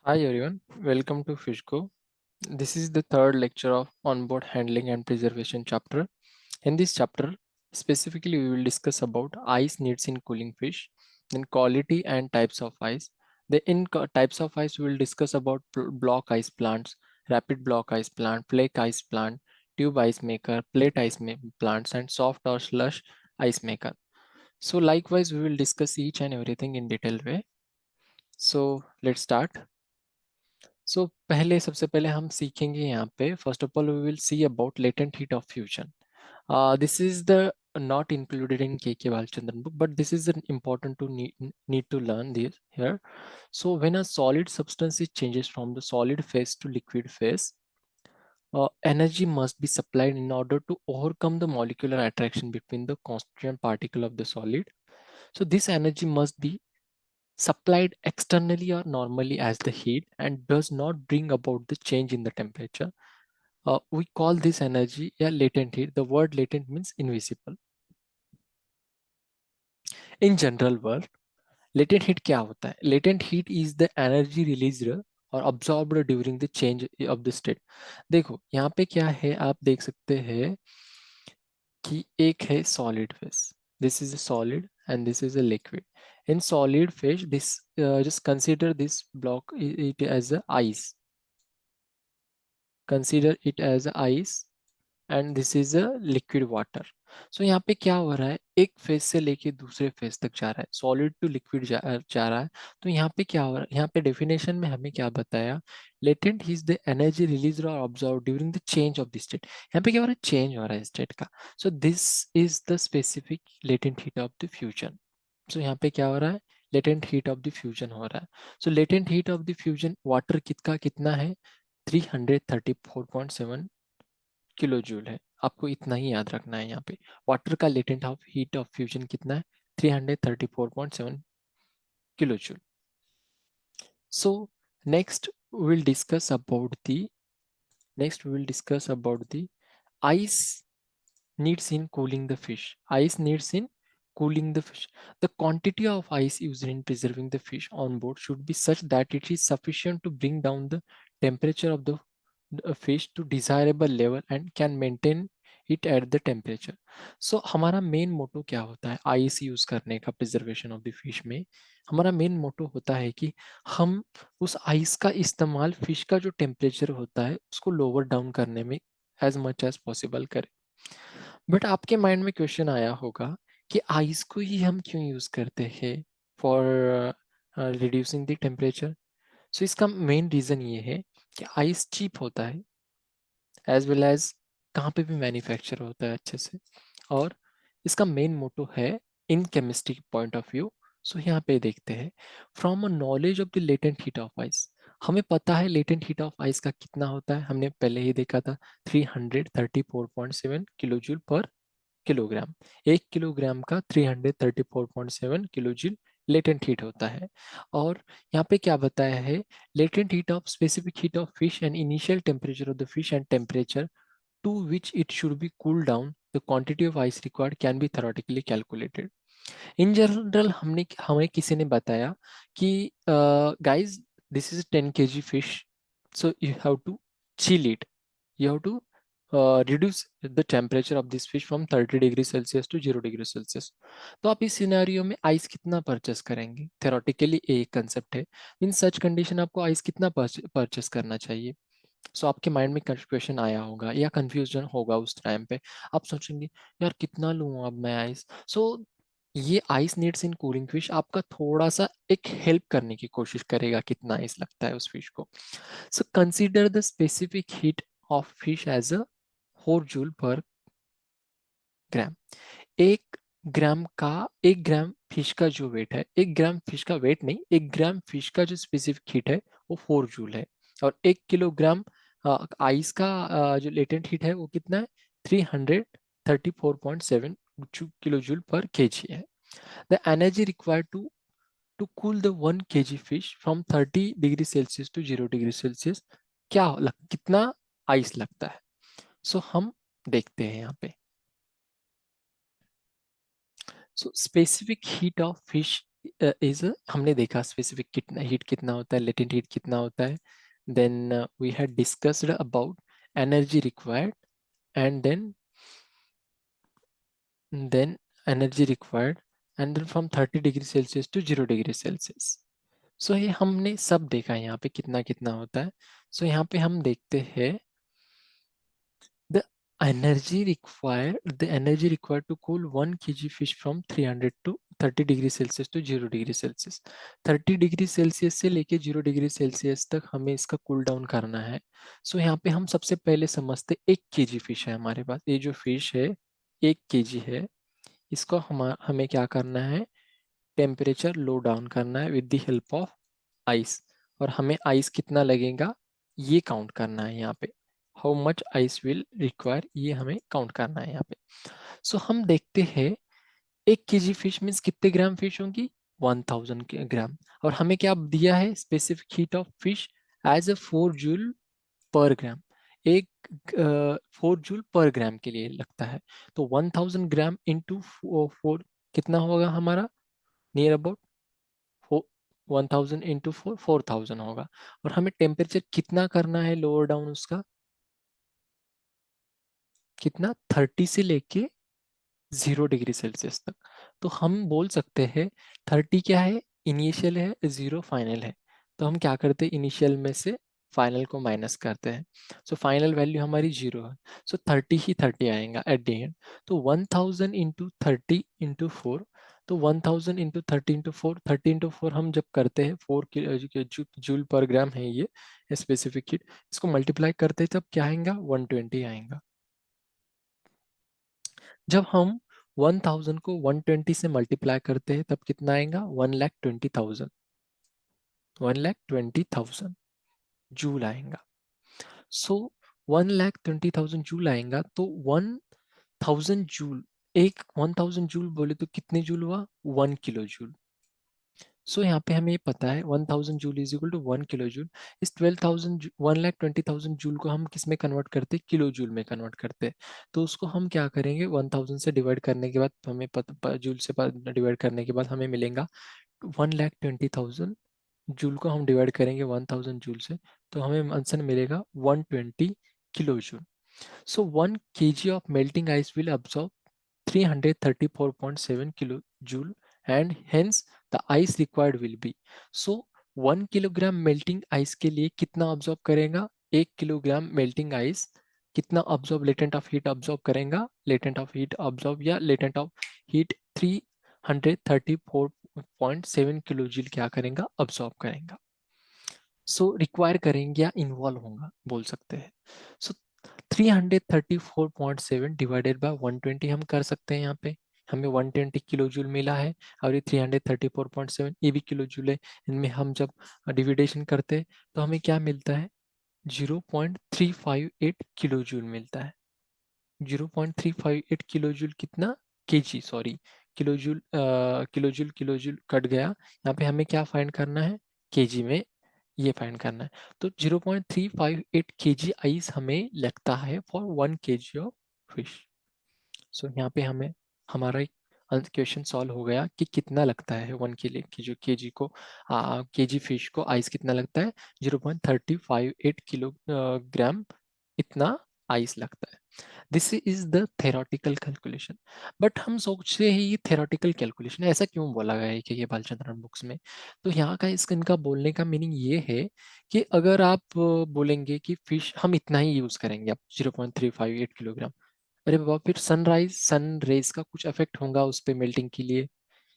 Hi everyone, welcome to Fishco. This is the third lecture of onboard handling and preservation chapter. In this chapter, specifically we will discuss about ice needs in cooling fish, then quality and types of ice. Types of ice we will discuss about block ice plants, rapid block ice plant, flake ice plant, tube ice maker, plants and soft or slush ice maker. So likewise we will discuss each and everything in detailed way. So let's start. सो पहले सबसे पहले हम सीखेंगे यहाँ पे first of all we will see about latent heat of fusion. This is the not included in KK Balchandran book, but this is an important to need to learn this here. So when a solid substance is changes from the solid phase to liquid phase, energy must be supplied in order to overcome the molecular attraction between the constituent particle of the solid. So this energy must be supplied externally or normally as the heat and does not bring about the change in the temperature. We call this energy a latent heat. The word latent means invisible. In general word, latent heat क्या होता है? Latent heat is the energy released और absorbed during the change of the state. देखो यहाँ पे क्या है, आप देख सकते हैं कि एक है solid phase. This is a solid and this is a liquid. In solid phase, this just consider this block it as a ice. Consider it as ice and this is a liquid water. So यहाँ पे क्या हो रहा है, एक phase से लेके दूसरे फेज तक जा रहा है, सॉलिड टू लिक्विड जा रहा है. तो यहाँ पे क्या हो रहा है, यहाँ पे डेफिनेशन में हमें क्या बताया, latent is the energy release और observe during the change of the state. यहाँ पे क्या हो रहा है, चेंज हो रहा है स्टेट का. So this is the specific latent heat of the fusion. So यहाँ पे क्या हो रहा है, latent heat of the fusion हो रहा है. So latent heat of the fusion water कितना है, 334.7 किलो जूल है. आपको इतना ही याद रखना है यहाँ पे. वाटर का latent of heat of fusion कितना है, 334.7 kilo joule. So next will discuss about the next we will discuss about the ice needs in cooling the fish. Ice needs in cooling the fish. The quantity of ice used in preserving the fish on board should be such that it is sufficient to bring down the temperature of the fish to desirable level and can maintain it at the temperature. So हमारा main motto क्या होता है ice use करने का preservation of the fish में. हमारा main motto होता है कि हम उस आइस का इस्तेमाल फिश का जो टेम्परेचर होता है उसको लोअर डाउन करने में एज मच एज पॉसिबल करें. बट आपके माइंड में क्वेश्चन आया होगा कि आइस को ही हम क्यों यूज करते हैं फॉर रिड्यूसिंग द टेम्परेचर. सो इसका मेन रीजन ये है कि आइस चीप होता है एज वेल एज कहाँ पे भी मैन्युफैक्चर होता है अच्छे से. और इसका मेन मोटो है in chemistry point of view. So यहाँ पे देखते हैं from a knowledge of the latent heat of ice. हमें पता है लेटेंट हीट ऑफ आइस का कितना होता है, हमने पहले ही देखा था 334.7 किलो जूल पर किलोग्राम. 1 किलोग्राम का 334.7 किलो जूल लेटेंट हीट होता है. और यहाँ पे क्या बताया है, latent heat of specific heat of fish and initial temperature of the fish and temperature to which it should be cooled down, the quantity of ice required can be theoretically calculated. In general हमें किसी ने बताया कि guys this is a 10 kg fish, so you have to chill it, you have to reduce the temperature of this fish from 30 degree Celsius to 0 degree Celsius. तो आप इस scenario में ice कितना परचेस करेंगे, थेरोटिकली एक concept है. इन such condition आपको ice कितना परचेस करना चाहिए. सो आपके माइंड में क्वेश्चन आया होगा या कंफ्यूजन होगा उस टाइम पे. आप सोचेंगे यार कितना लूँ अब मैं आइस. सो ये ice needs in cooling fish आपका थोड़ा सा एक हेल्प करने की कोशिश करेगा कितना आइस लगता है उस फिश को. So consider the specific heat of fish as a 4 joule per gram. एक एक ग्राम फिश का जो वेट है, 1 ग्राम फिश का वेट नहीं, 1 ग्राम फिश का जो स्पेसिफिक हीट है वो 4 जूल है. और 1 किलोग्राम आइस का जो लेटेंट हीट है वो कितना है, 334.7 किलो जूल पर केजी है. The energy required to cool the 1 kg fish from 30 degree Celsius to 0 degree Celsius कितना आइस लगता है. सो हम देखते हैं यहाँ पे. So specific heat of fish is, हमने देखा स्पेसिफिक कितना हीट कितना होता है, लेटेंट हीट कितना होता है. Then we had discussed about energy required, and then energy required, and then from 30 degree Celsius to 0 degree Celsius. So ये हमने सब देखा है यहाँ पे कितना कितना होता है. सो यहाँ पे हम देखते हैं the the energy required to cool 1 kg fish from 300 to 30 degree Celsius to 0 degree Celsius. 30 degree Celsius से लेके 0 डिग्री सेल्सियस तक हमें इसका कूल डाउन करना है. सो यहाँ पे हम सबसे पहले समझते 1 केजी फिश है हमारे पास. ये जो फिश है 1 केजी है, इसको हमें क्या करना है, टेम्परेचर लो डाउन करना है with the help of ice. और हमें आइस कितना लगेगा ये काउंट करना है यहाँ पे. How much ice will require ये हमें काउंट करना है यहाँ पे. सो हम देखते हैं 1 केजी फिश मीन्स कितने ग्राम फिश होंगी, 1000 ग्राम. और हमें क्या दिया है, specific heat of fish as a 4 joule per gram. एक 4 जूल पर ग्राम के लिए लगता है. तो 1000 ग्राम इंटू 4 कितना होगा हमारा, नियर अबाउट 1000 इंटू 4000 होगा. और हमें टेम्परेचर कितना करना है लोअर डाउन उसका, कितना 30 से लेके 0 डिग्री सेल्सियस तक. तो हम बोल सकते हैं 30 क्या है, इनिशियल है, 0 फाइनल है. तो हम क्या करते हैं, इनिशियल में से फाइनल को माइनस करते हैं. सो फाइनल वैल्यू हमारी 0 है. सो 30 ही 30 आएगा एट द एंड. तो 1000 इंटू 30 इंटू 4. तो 1000 इंटू 30 इंटू 4, 30 इंटू 4 हम जब करते हैं 4 जूल पर ग्राम है ये स्पेसिफिक हीट. इसको मल्टीप्लाई करते हैं तब क्या आएगा, 120 आएगा. जब हम 1000 को 120 से मल्टीप्लाई करते हैं तब कितना आएगा, 1,20,000. 1,20,000 जूल आएगा. सो 1,20,000 जूल आएगा. तो 1000 जूल, एक 1000 जूल बोले तो कितने जूल हुआ, 1 किलो जूल. सो यहाँ पे हमें ये पता है 1000 joule is equal to 1 kilo joule. इस 12,000 1,20,000 जूल को हम किस में कन्वर्ट करते हैं, किलो जूल में कन्वर्ट करते हैं. तो उसको हम क्या करेंगे, 1000 से डिवाइड करने के बाद हमें जूल से डिवाइड करने के बाद हमें मिलेगा 1,20,000 जूल को हम डिवाइड करेंगे 1000 जूल से. तो हमें आंसर मिलेगा 120 kilo joule. So 1 kg of melting ice will absorb 334.7 kilojoule, and hence the ice required will be. So 1 kilogram melting ice के लिए कितना ऑब्जॉर्ब करेगा, 1 किलोग्राम मेल्टिंग आइस कितना absorb, latent of heat absorb करेगा, latent of heat absorb या latent of heat 334.7 kilojoule क्या करेगा, absorb करेगा. सो रिक्वायर करेंगे या इन्वॉल्व होगा बोल सकते हैं. सो 334.7 डिवाइडेड बाय 120 हम कर सकते हैं. यहाँ पे हमें 120 किलो जूल मिला है और ये 334.7 ये भी किलो जूल है. इनमें हम जब डिविडेशन करते हैं तो हमें क्या मिलता है, 0.358 किलो जूल मिलता है. 0.358 किलो जूल कितना, KG sorry, kilo joule, kilo joule cut गया. यहाँ पे हमें क्या फाइंड करना है, केजी में ये फाइंड करना है. तो 0.358 केजी आइस हमें लगता है फॉर 1 केजी ऑफ फिश. सो यहाँ पे हमें हमारा एक क्वेश्चन सॉल्व हो गया कि कितना लगता है 1 किलो की जो केजी को, केजी फिश को आइस कितना लगता है, 0.358 किलोग्राम इतना आइस लगता है. This is the theoretical calculation. But हम सोचते हैं ये थेरोटिकल कैलकुलेशन ऐसा क्यों बोला गया है कि ये बालचंद्रन बुक्स में. तो यहाँ का इनका बोलने का मीनिंग ये है कि अगर आप बोलेंगे कि फिश हम इतना ही यूज करेंगे, आप 0.358 किलोग्राम, अरे बाबा फिर सनराइज सन रेज का कुछ इफेक्ट होगा उस पे मेल्टिंग के लिए,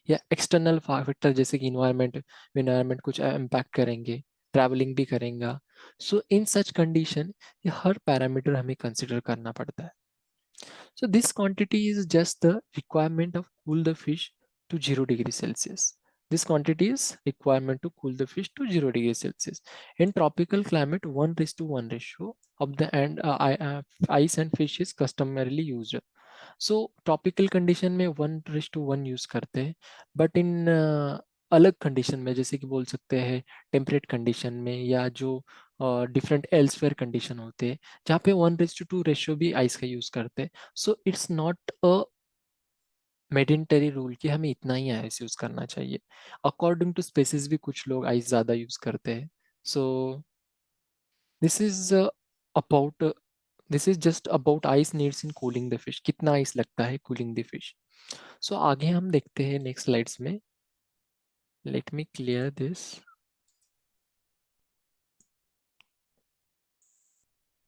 या एक्सटर्नल फैक्टर जैसे कि इन्वायरमेंट इन्वायरमेंट कुछ इम्पैक्ट करेंगे, ट्रैवलिंग भी करेगा. सो इन सच कंडीशन ये हर पैरामीटर हमें कंसिडर करना पड़ता है. So this quantity is just the requirement of cool the fish to 0 degree Celsius. This quantity is requirement to cool the fish to 0 degree Celsius. In tropical climate, 1:1 ratio of the ice and fish is customarily used. So tropical condition में 1:1 use करते हैं. But in अलग condition में जैसे कि बोल सकते हैं टेम्परेट कंडीशन में या जो डिफरेंट एल्सवेयर कंडीशन होते हैं जहाँ पे 1:2 रेशियो भी आइस का यूज करते हैं. So it's not a mandatory rule कि हमें इतना ही आइस यूज करना चाहिए। अकॉर्डिंग टू स्पेसिस भी कुछ लोग आइस ज्यादा यूज करते हैं। सो this is about this is just about ice needs in cooling the fish, कितना आइस लगता है कूलिंग द फिश। सो आगे हम देखते हैं नेक्स्ट स्लाइड्स में। Let me clear this.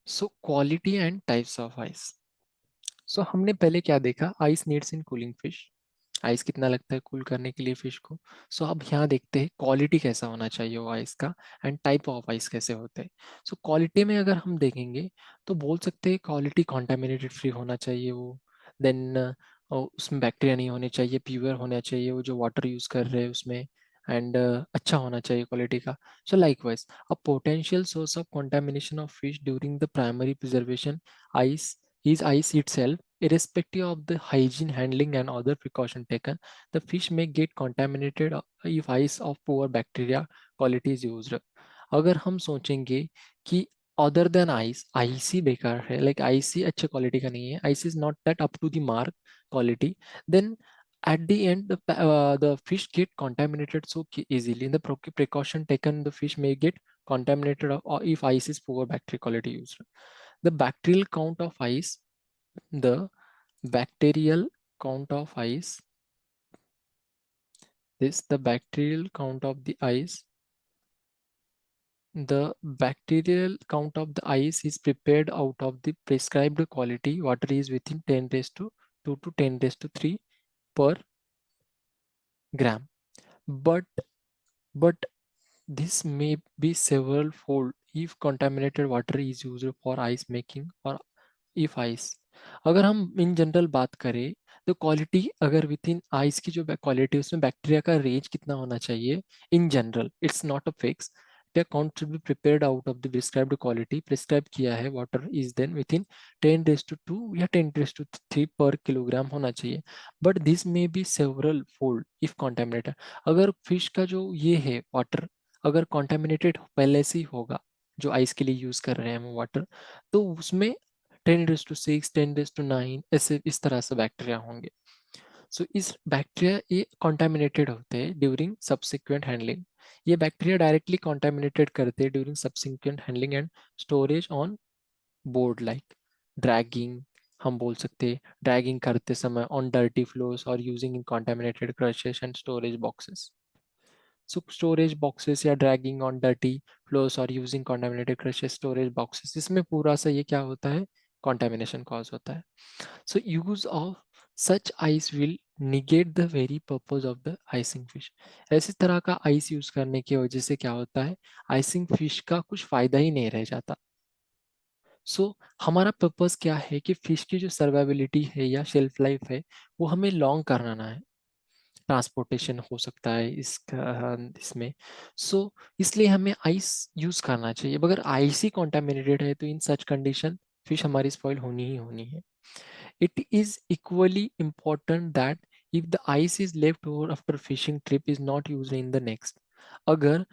So quality and types of ice. So हमने पहले क्या देखा, ice needs in cooling fish, ice कितना लगता है कूल करने के लिए फिश को। सो अब यहाँ देखते हैं क्वालिटी कैसा होना चाहिए वो आइस का, एंड टाइप ऑफ आइस कैसे होते हैं। सो क्वालिटी में अगर हम देखेंगे तो बोल सकते हैं क्वालिटी कॉन्टामिनेटेड फ्री होना चाहिए वो। देन उसमें बैक्टीरिया नहीं होने चाहिए, प्योर होना चाहिए वो जो वाटर यूज कर रहे हैं उसमें, एंड अच्छा होना चाहिए क्वालिटी का। सो likewise a potential source of contamination of fish during the primary preservation ice is ice itself. Irrespective of the hygiene handling and other precaution taken, the fish may get contaminated if ice of poor bacteria quality is used. अगर हम सोचेंगे कि other than ice, ice ही बेकार है, like ice ही अच्छे quality का नहीं है, ice is not that up to the mark quality, then at the end the fish get contaminated so easily. In the precaution taken, the fish may get contaminated if ice is poor bacteria quality used. The bacterial count of ice, the bacterial count of ice, this the bacterial count of the ice, the bacterial count of the ice is prepared out of the prescribed quality. Water is within 10 raised to 2 to 10 raised to 3 per gram. But but this may be several fold if contaminated water is used for ice making or if ice। अगर हम in general बात करें तो quality अगर with in ice की जो quality उसमें bacteria का रेंज कितना होना चाहिए, in general it's not a fix. The account should be prepared out of the prescribed quality, prescribe किया है water is then with in 10 raised to 2 या 10 raised to 3 पर किलोग्राम होना चाहिए। But this may be several fold if contaminated. अगर fish का जो ये है वाटर अगर कॉन्टेमिनेटेड पहले से ही होगा, जो आइस के लिए यूज कर रहे हैं हम वाटर, तो उसमें 10 raised to 6 10 raised to 9 ऐसे इस तरह से बैक्टीरिया होंगे। सो इस बैक्टीरिया ये कॉन्टामिनेटेड होते हैं ड्यूरिंग सब्सिक्वेंट हैंडलिंग। ये बैक्टीरिया डायरेक्टली कॉन्टामिनेटेड करते हैं during subsequent handling and storage on board, like dragging. हम बोल सकते हैं ड्रैगिंग करते समय ऑन डर्टी फ्लोर्स और using in contaminated crushes and storage boxes. So storage boxes या dragging on dirty floors or using contaminated crushes storage boxes, इसमें पूरा सा ये क्या होता है, contamination cause होता है। So use of such ice will negate the very purpose of the icing fish। ऐसी तरह का आइस यूज करने की वजह से क्या होता है, आइसिंग फिश का कुछ फायदा ही नहीं रह जाता। हमारा पर्पस क्या है कि फिश की जो सर्वाइबिलिटी है या शेल्फ लाइफ है वो हमें लॉन्ग कराना है। ट्रांसपोर्टेशन हो सकता है इसमें। इसलिए हमें आइस यूज करना चाहिए। अगर आइस ही कॉन्टामिनेटेड है तो इन सच कंडीशन फिश हमारी स्पॉइल होनी ही होनी है। It is equally important that if the ice is left over after fishing trip is not use in the next. अगर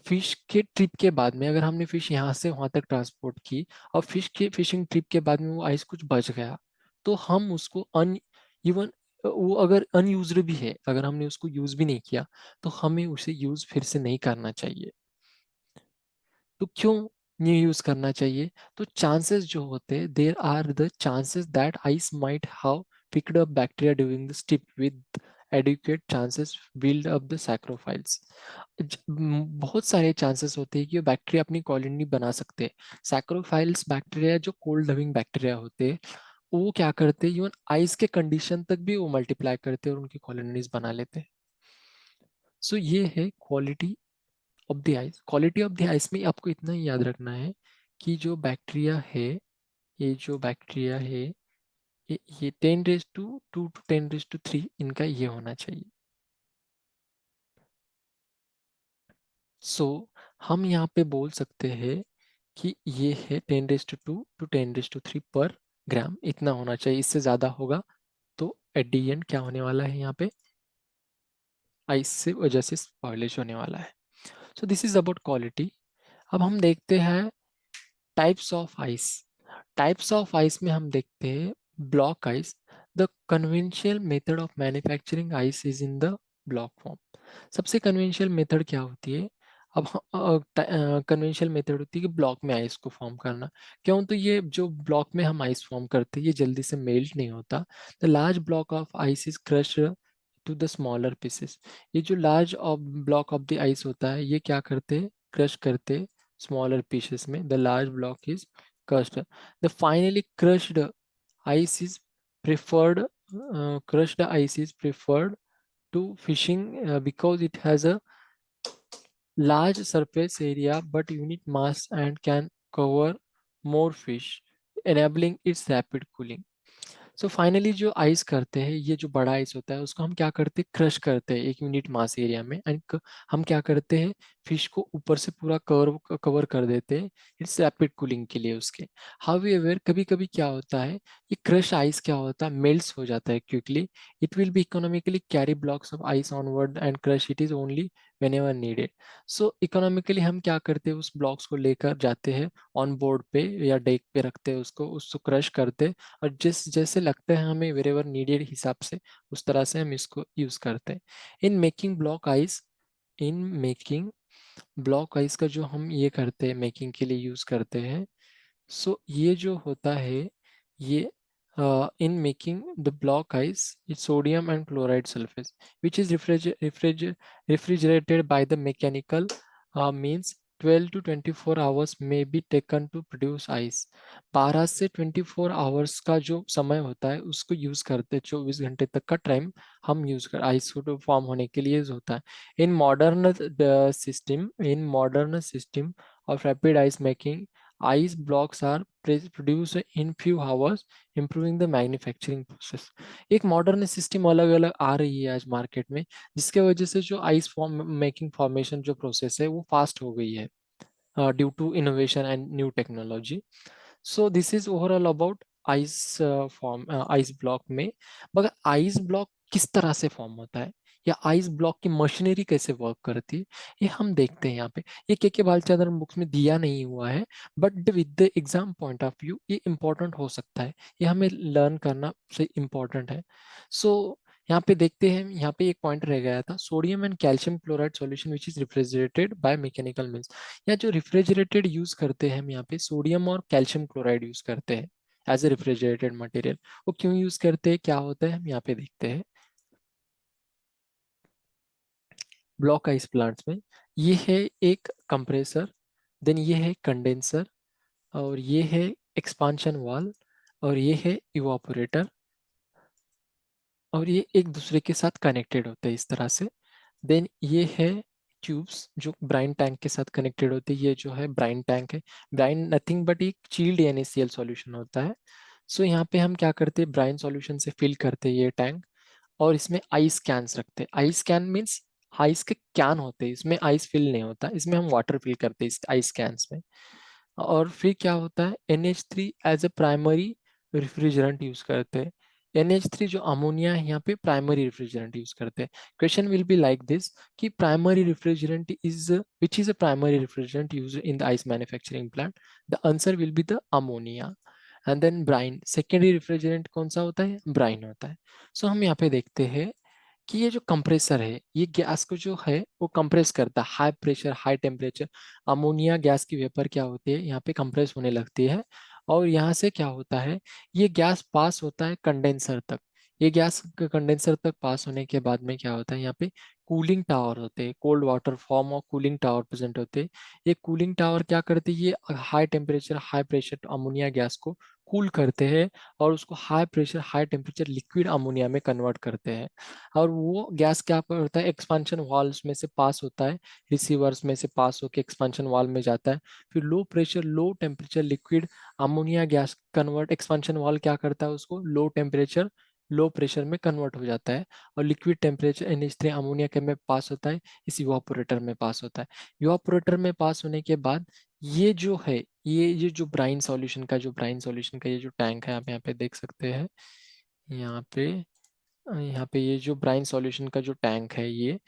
फिश के ट्रिप के बाद में अगर हमने फिश यहाँ से वहां तक ट्रांसपोर्ट की और फिश के फिशिंग ट्रिप के बाद में वो आइस कुछ बच गया, तो हम उसको अन इवन वो अगर अनयूज्ड भी है, अगर हमने उसको यूज भी नहीं किया, तो हमें उसे यूज फिर से नहीं करना चाहिए। तो क्यों नहीं यूज करना चाहिए, तो चांसेस जो होते हैं there are the chances that ice might have picked up bacteria during the step with adequate chances build up the psychrophiles. बहुत सारे चांसेस होते हैं कि वो बैक्टीरिया अपनी कॉलोनी बना सकते हैं। सैक्रोफाइल्स बैक्टीरिया जो कोल्ड लविंग बैक्टीरिया होते हैं वो क्या करते हैं, इवन आइस के कंडीशन तक भी वो मल्टीप्लाई करते हैं और उनकी कॉलोनीज बना लेते हैं। ये है quality of the ice. Quality of the ice में आपको इतना ही याद रखना है कि जो बैक्टीरिया है, ये जो बैक्टीरिया है ये 10 raised to 2 to 10 raised to 3 इनका ये होना चाहिए। सो हम यहाँ पे बोल सकते हैं कि ये है 10 raised to 2 to 10 raised to 3 पर ग्राम, इतना होना चाहिए। इससे ज्यादा होगा तो एट दी एंड क्या होने वाला है यहाँ पे, आइस से वजह से स्पॉइलेज होने वाला है। सो दिस इज अबाउट क्वालिटी। अब हम देखते हैं types of ice. Types of ice में हम देखते हैं block ice. The conventional method of manufacturing ice is in the block form. सबसे कन्वेंशनल मेथड क्या होती है? अब कन्वेंशनल मेथड होती है कि ब्लॉक में आइस को फॉर्म करना। क्यों? तो ये जो ब्लॉक में हम आइस फॉर्म करते हैं ये जल्दी से मेल्ट नहीं होता। The large block of ice is crushed to the smaller pieces. ये जो large block of the ice होता है ये क्या करते हैं? क्रश करते स्मॉलर पीसेस में। The large block is crushed. The finally crushed ice is preferred crushed ice is preferred to fishing because it has a large surface area but unit mass and can cover more fish, enabling its rapid cooling. So finally जो ice करते हैं, ये जो बड़ा ice होता है उसको हम क्या करते हैं? क्रश करते हैं एक यूनिट मास एरिया में। एंड हम क्या करते हैं? फिश को ऊपर से पूरा कवर कवर कर देते हैं इट्स रैपिड कूलिंग के लिए उसके। हाउएवर कभी कभी क्या होता है, ये क्रश आइस क्या होता है? मेल्ट्स हो जाता है quickly. It will be economically carry blocks of ice onward and crush it is only when ever needed. So economically हम क्या करते हैं? उस ब्लॉक्स को लेकर जाते हैं ऑन बोर्ड पे या डेक पे रखते हैं उसको क्रश करते हैं, और जिस जैसे लगता है हमें वेरेवर नीडेड हिसाब से उस तरह से हम इसको यूज करते हैं। In making block ice in making block ice का जो हम ये करते हैं मेकिंग के लिए यूज करते हैं। सो ये जो होता है ये in making the block ice is sodium and chloride sulfate which is refrigerated by the mechanical means 12 to 24 hours may be taken to produce ice। 12 से 24 आवर्स का जो समय होता है उसको यूज करते हैं, 24 घंटे तक का टाइम हम यूज कर आइस को फॉर्म होने के लिए होता है। In modern system of rapid ice making ice blocks are produced in few hours improving the manufacturing process। एक मॉडर्न सिस्टम अलग अलग आ रही है आज मार्केट में जिसके वजह से जो आइस फॉर्म मेकिंग फॉर्मेशन जो प्रोसेस है वो फास्ट हो गई है due to innovation and new technology. So this is overall about ice form ice block में। मगर आइस ब्लॉक किस तरह से फॉर्म होता है या आइस ब्लॉक की मशीनरी कैसे वर्क करती है ये हम देखते हैं यहाँ पे। ये के बालचंद्रन बुक्स में दिया नहीं हुआ है but with the exam point of view ये इम्पोर्टेंट हो सकता है, ये हमें लर्न करना से इम्पोर्टेंट है। सो यहाँ पे देखते हैं, यहाँ पे एक पॉइंट रह गया था, sodium and calcium chloride solution which is refrigerated by mechanical means. या जो रिफ्रिजरेटेड यूज करते हैं हम यहाँ पे सोडियम और कैल्शियम क्लोराइड यूज करते हैं एज ए रिफ्रिजरेटेड मटेरियल। वो क्यों यूज करते हैं, क्या होता है, हम यहाँ पे देखते हैं। ब्लॉक आइस प्लांट्स में ये है एक कंप्रेसर, देन ये है कंडेंसर, और ये है एक्सपांशन वाल, और ये है इवापोरेटर, और ये एक दूसरे के साथ कनेक्टेड होते हैं इस तरह से। देन ये है ट्यूब्स जो ब्राइन टैंक के साथ कनेक्टेड होते हैं। ये जो है ब्राइन टैंक है। ब्राइन नथिंग बट एक चील्ड NaCl सॉल्यूशन होता है। सो यहाँ पे हम क्या करते हैं, ब्राइन सॉल्यूशन से फिल करते हैं ये टैंक, और इसमें आइस कैन्स रखते हैं। आइस कैन मीन्स आइस के कैन होते हैं, इसमें आइस फिल नहीं होता, इसमें हम वाटर फिल करते हैं इस आइस कैंस में। और फिर क्या होता है, NH3 as a primary refrigerant use करते हैं। NH3 जो अमोनिया है यहाँ पे प्राइमरी रिफ्रिजरेंट यूज करते हैं। Question will be like this कि primary refrigerant is which is a primary refrigerant use in the ice manufacturing plant? The answer will be the ammonia. And then brine, secondary refrigerant कौन सा होता है? Bryan होता है। सो हम यहाँ पे देखते हैं कि ये जो कंप्रेसर है ये गैस को जो है वो कंप्रेस करता है, high pressure high temperature. Ammonia gas की वेपर क्या होती है यहाँ पे कंप्रेस होने लगती है, और यहाँ से क्या होता है, ये गैस पास होता है कंडेंसर तक। ये गैस कंडेंसर तक पास होने के बाद में क्या होता है, यहाँ पे कूलिंग टावर होते हैं, कोल्ड वाटर फॉर्म और कूलिंग टावर प्रेजेंट होते हैं। ये कूलिंग टावर क्या करते हैं, ये high temperature high pressure ammonia gas को कूल करते हैं और उसको high pressure high temperature liquid ammonia में कन्वर्ट करते हैं। और वो गैस क्या करता है, एक्सपांशन वाल्व्स में से पास होता है, रिसीवर्स में से पास होकर एक्सपांशन वाल्व में जाता है। फिर low pressure low temperature liquid ammonia gas convert, expansion valve क्या करता है, उसको लो टेम्परेचर लो प्रेशर में कन्वर्ट हो जाता है, और लिक्विड टेम्परेचर NH3 अमोनिया के में पास होता है, इस इवापोरेटर में पास होता है। इवापोरेटर में पास होने के बाद ये जो है, ये जो ब्राइन सॉल्यूशन का ये जो टैंक है आप यहाँ पे देख सकते हैं, यहाँ पे यहाँ पे ये जो ब्राइन सॉल्यूशन का जो टैंक है, ये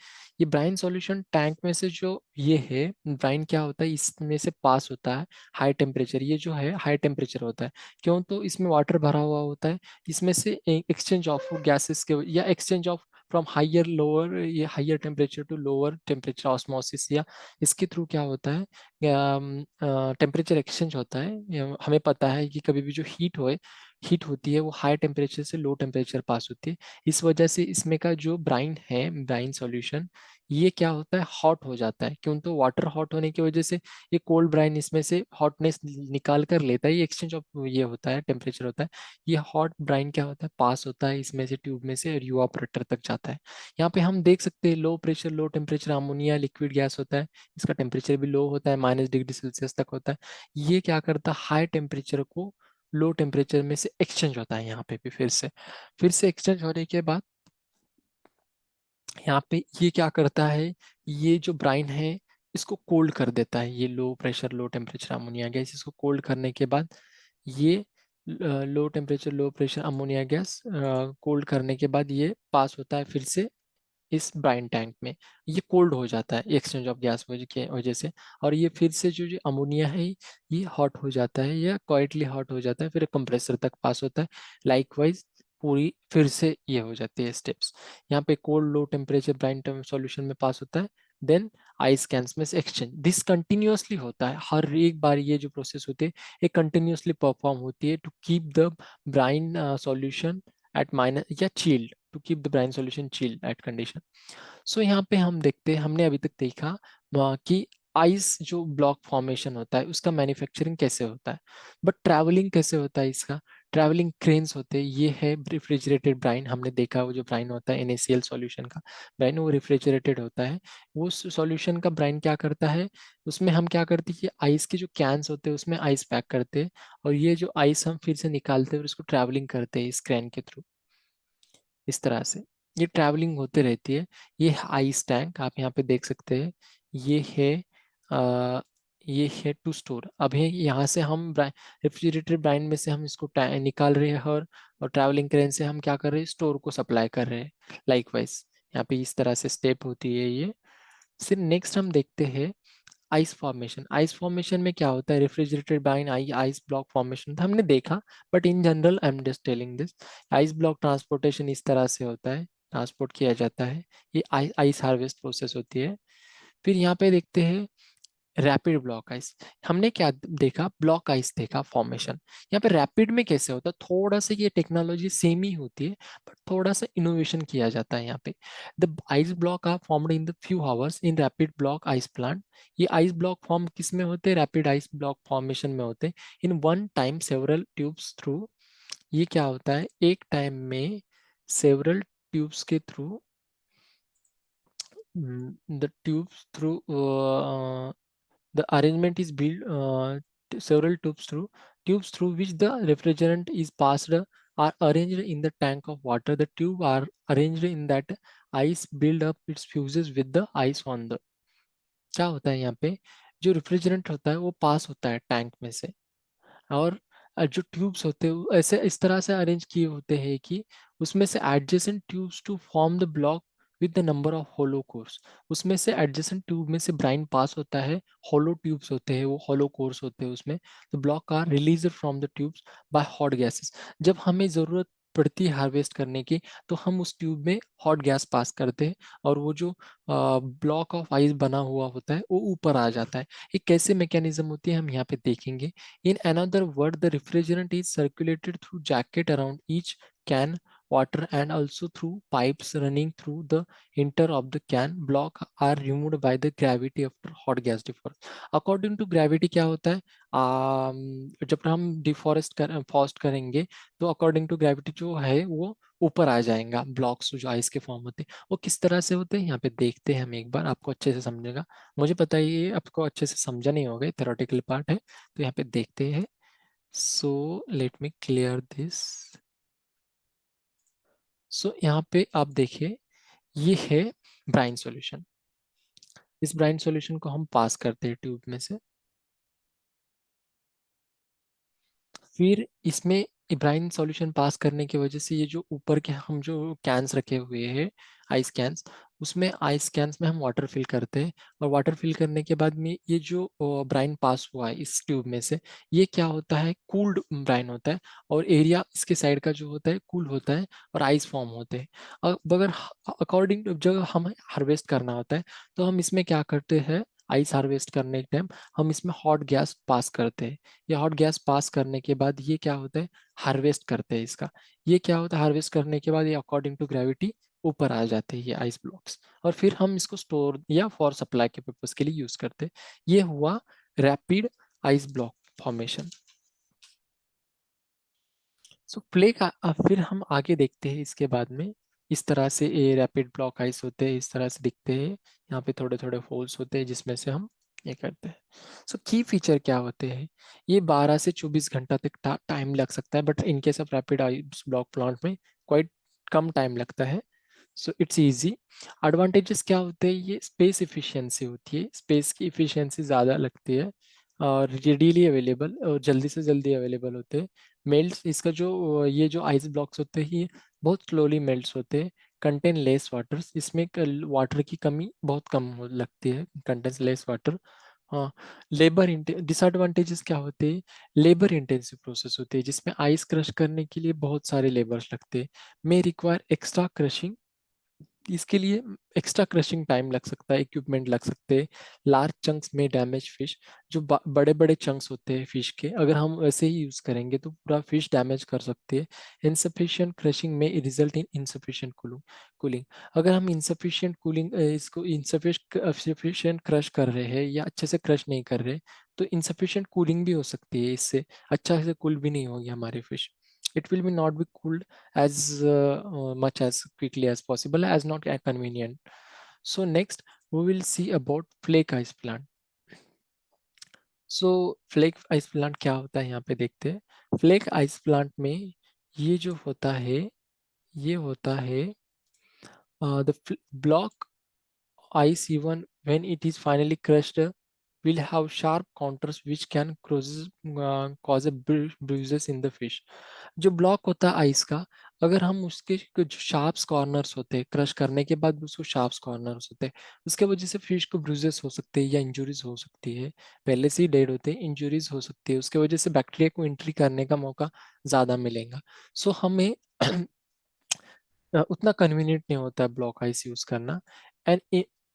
ब्राइन सॉल्यूशन टैंक में से जो ये है, ब्राइन क्या होता है, इसमें से पास होता है हाई टेम्परेचर। ये जो है हाई टेम्परेचर होता है, क्यों? तो इसमें वाटर भरा हुआ होता है, इसमें से एक्सचेंज ऑफ गैसेस के या exchange of from higher lower, ये higher temperature to lower temperature osmosis, या इसके थ्रू क्या होता है, टेम्परेचर एक्सचेंज होता है। हमें पता है कि कभी भी जो हीट होती है वो हाई टेम्परेचर से लो टेम्परेचर पास होती है। इस वजह से इसमें का जो ब्राइन है, ब्राइन सॉल्यूशन, ये क्या होता है, हॉट हो जाता है। क्यों? तो वाटर हॉट होने की वजह से ये कोल्ड ब्राइन इसमें से हॉटनेस निकाल कर लेता है, ये एक्सचेंज ऑफ ये होता है, टेम्परेचर होता है। ये हॉट ब्राइन क्या होता है, पास होता है इसमें से, ट्यूब में से, और यूआपरेटर तक जाता है। यहाँ पे हम देख सकते हैं low pressure low temperature ammonia liquid gas होता है, इसका टेम्परेचर भी लो होता है, -डिग्री सेल्सियस तक होता है। ये क्या करता है, हाई टेम्परेचर को लो टेम्परेचर में से एक्सचेंज होता है। यहाँ पे भी फिर से एक्सचेंज होने के बाद यहाँ पे ये क्या करता है, ये जो ब्राइन है इसको कोल्ड कर देता है। ये low pressure low temperature ammonia gas, इसको कोल्ड करने के बाद ये low temperature low pressure ammonia gas cold करने के बाद ये पास होता है फिर से इस ब्राइन टैंक में। ये कोल्ड हो जाता है एक्सचेंज ऑफ गैस की वजह से, और ये फिर से जो जो अमोनिया है ये हॉट हो जाता है, या क्वाइटली हॉट हो जाता है, फिर कंप्रेसर तक पास होता है। लाइकवाइज पूरी फिर से ये हो जाती है स्टेप्स। यहाँ पे cold low temperature brine solution में पास होता है, देन आइस कैंस में से एक्सचेंज। दिस कंटिन्यूअसली होता है, हर एक बार ये जो प्रोसेस होती है ये कंटिन्यूअसली परफॉर्म होती है to keep the brine solution at minus या chilled, to keep the brine solution chilled at condition. So यहाँ पे हम देखते हैं, हमने अभी तक देखा कि आइस जो ब्लॉक फॉर्मेशन होता है उसका मैन्युफैक्चरिंग कैसे होता है, बट ट्रैवलिंग कैसे होता है इसका, ट्रैवलिंग क्रेन्स होते हैं। ये है रेफ्रिजरेटेड ब्राइन, हमने देखा वो जो ब्राइन होता है NaCl सॉल्यूशन का ब्राइन, वो रेफ्रिजरेटेड होता है। वो सॉल्यूशन का ब्राइन क्या करता है, उसमें हम क्या करते हैं कि आइस के जो कैंस होते हैं उसमें आइस पैक करते हैं, और ये जो आइस हम फिर से निकालते हैं और इसको ट्रैवलिंग करते हैं इस क्रैन के थ्रू। इस तरह से ये ट्रैवलिंग होते रहती है। ये आइस टैंक आप यहाँ पे देख सकते हैं, ये है आ, ये है टू स्टोर। अभी यहाँ से हम रेफ्रिजरेटर ब्राइन में से हम इसको निकाल रहे हैं, और ट्रैवलिंग क्रेन से हम क्या कर रहे हैं, स्टोर को सप्लाई कर रहे हैं। लाइकवाइज यहाँ पे इस तरह से स्टेप होती है ये। फिर नेक्स्ट हम देखते हैं आइस फॉर्मेशन। आइस फॉर्मेशन में क्या होता है, रेफ्रिजरेटेड बाइन आइस ब्लॉक फॉर्मेशन तो हमने देखा, but in general I am just telling this. Ice block transportation इस तरह से होता है, ट्रांसपोर्ट किया जाता है। ये आइस हार्वेस्ट प्रोसेस होती है। फिर यहाँ पे देखते हैं रैपिड ब्लॉक आइस। हमने क्या देखा, ब्लॉक आइस देखा फॉर्मेशन। यहाँ पे रैपिड में कैसे होता है, थोड़ा सा ये टेक्नोलॉजी सेम ही होती है, बट थोड़ा सा इनोवेशन किया जाता है यहाँ पे। The ice block are formed in the few hours in rapid block ice plant. ये आइस ब्लॉक फॉर्म किस में होते हैं, रैपिड आइस ब्लॉक फॉर्मेशन में होते हैं। In one time several tubes through, ये क्या होता है, एक टाइम में सेवरल ट्यूब्स के through, the tubes through, the arrangement is built several tubes through which the refrigerant is passed are arranged in the tank of water. The tube are arranged in that ice build up its fuses with the ice on the। क्या होता है यहाँ पे, जो refrigerant होता है वो पास होता है टैंक में से, और जो ट्यूब्स होते हैं वो ऐसे इस तरह से अरेंज किए होते हैं कि उसमें से adjacent tubes to form the block with the number of hollow cores. उसमें से एडजेसेंट ट्यूब में से ब्राइन पास होता है, होलो ट्यूब्स होते हैं, वो होलो कोर्स होते हैं उसमें। तो block are release from the tubes by hot gases. जब हमें ज़रूरत पड़ती है हार्वेस्ट करने की, तो हम उस ट्यूब में हॉट गैस पास करते हैं, और वो जो ब्लॉक ऑफ आइस बना हुआ होता है वो ऊपर आ जाता है। ये कैसे मैकेनिज्म होती है हम यहाँ पे देखेंगे। In another word, the refrigerant is circulated through jacket around each can water and also through pipes running through the inter of the can block are removed by the gravity after hot gas deforest। According to gravity क्या होता है, जब हम fast करेंगे तो according to gravity जो है वो ऊपर आ जाएगा। ब्लॉक्स जो आइस के फॉर्म होते हैं वो किस तरह से होते हैं यहाँ पे देखते हैं हम एक बार, आपको अच्छे से समझेगा। मुझे पता है ये आपको अच्छे से समझा नहीं होगा, थेरोटिकल पार्ट है, तो यहाँ पे देखते हैं। So let me clear this. So यहाँ पे आप देखिए, ये है ब्राइन सॉल्यूशन। इस ब्राइन सॉल्यूशन को हम पास करते हैं ट्यूब में से, फिर इसमें ब्राइन सॉल्यूशन पास करने की वजह से ये जो ऊपर के हम जो कैंस रखे हुए हैं, आइस कैंस, उसमें आइस कैंस में हम वाटर फिल करते हैं। और वाटर फिल करने के बाद में ये जो ब्राइन पास हुआ है इस ट्यूब में से, ये क्या होता है, कूल्ड ब्राइन होता है। और एरिया इसके साइड का जो होता है कूल होता है, और आइस फॉर्म होते हैं। अब अगर अकॉर्डिंग जब हम हार्वेस्ट करना होता है, तो हम इसमें क्या करते हैं, आइस हार्वेस्ट करने के टाइम हम इसमें हॉट गैस पास करते हैं। ये हॉट गैस पास करने के बाद ये क्या होता है, हार्वेस्ट करते हैं इसका। ये क्या होता है, हार्वेस्ट करने के बाद ये अकॉर्डिंग टू ग्रेविटी ऊपर आ जाते हैं ये आइस ब्लॉक्स। और फिर हम इसको स्टोर या फॉर सप्लाई के पर्पज के लिए यूज करते हैं। ये हुआ rapid ice block formation. So play का फिर हम आगे देखते हैं इसके बाद में। इस तरह से ये रैपिड ब्लॉक आइस होते हैं, इस तरह से दिखते हैं। यहाँ पे थोड़े थोड़े होल्स होते हैं जिसमें से हम ये करते हैं। सो की फीचर क्या होते हैं, ये 12 से 24 घंटा तक टाइम लग सकता है, but in case of rapid ice block plant में क्वाइट कम टाइम लगता है। So it's easy. एडवांटेजेस क्या होते हैं, ये स्पेस इफिशिएंसी होती है, स्पेस की इफिशिएंसी ज़्यादा लगती है। और रेडीली अवेलेबल, और जल्दी से जल्दी अवेलेबल होते हैं। मेल्ट्स, इसका जो ये जो आइस ब्लॉक्स होते हैं, ये बहुत स्लोली मेल्ट्स होते हैं। कंटेन लेस वाटर, इसमें वाटर की कमी बहुत कम लगती है, कंटेन्स लेस वाटर। हाँ। लेबर डिसएडवांटेजेस क्या होते हैं, लेबर इंटेंसिव प्रोसेस होते हैं, जिसमें आइस क्रश करने के लिए बहुत सारे लेबर्स लगते हैं। मे रिक्वायर एक्स्ट्रा क्रशिंग, इसके लिए एक्स्ट्रा क्रशिंग टाइम लग सकता है, इक्विपमेंट लग सकते हैं। लार्ज चंक्स में डैमेज फिश, जो बड़े बड़े चंक्स होते हैं फिश के, अगर हम वैसे ही यूज करेंगे तो पूरा फिश डैमेज कर सकते हैं। इनसफिशिएंट क्रशिंग में रिजल्ट इन इनसफिशिएंट कूलिंग, अगर हम इनसफिशिएंट कूलिंग इसको इनसफिशिएंट क्रश कर रहे हैं या अच्छे से क्रश नहीं कर रहे, तो इनसफिशिएंट कूलिंग भी हो सकती है, इससे अच्छा से कूल भी नहीं होगी हमारी fish. It will be not be cooled as much as quickly as possible, as not convenient. So next we will see about flake ice plant. So flake ice plant क्या होता है, यहाँ पे देखते हैं। flake ice plant में ये जो होता है, ये होता है the block ice, even when it is finally crushed, will have sharp counters which can cause a bruises in the fish. जो ब्लॉक होता है आइस का, अगर हम उसके जो शार्प्स कॉर्नर्स होते हैं, क्रश करने के बाद उसको शार्प्स कॉर्नर्स होते हैं, उसके वजह से फिश को ब्रूजेस हो सकते हैं या इंजुरीज हो सकती है। पहले से ही डेड होते हैं, इंजुरीज हो सकती है, उसके वजह से बैक्टीरिया को एंट्री करने का मौका ज़्यादा मिलेगा। सो हमें उतना कन्वीनियंट नहीं होता है ब्लॉक आइस यूज करना। And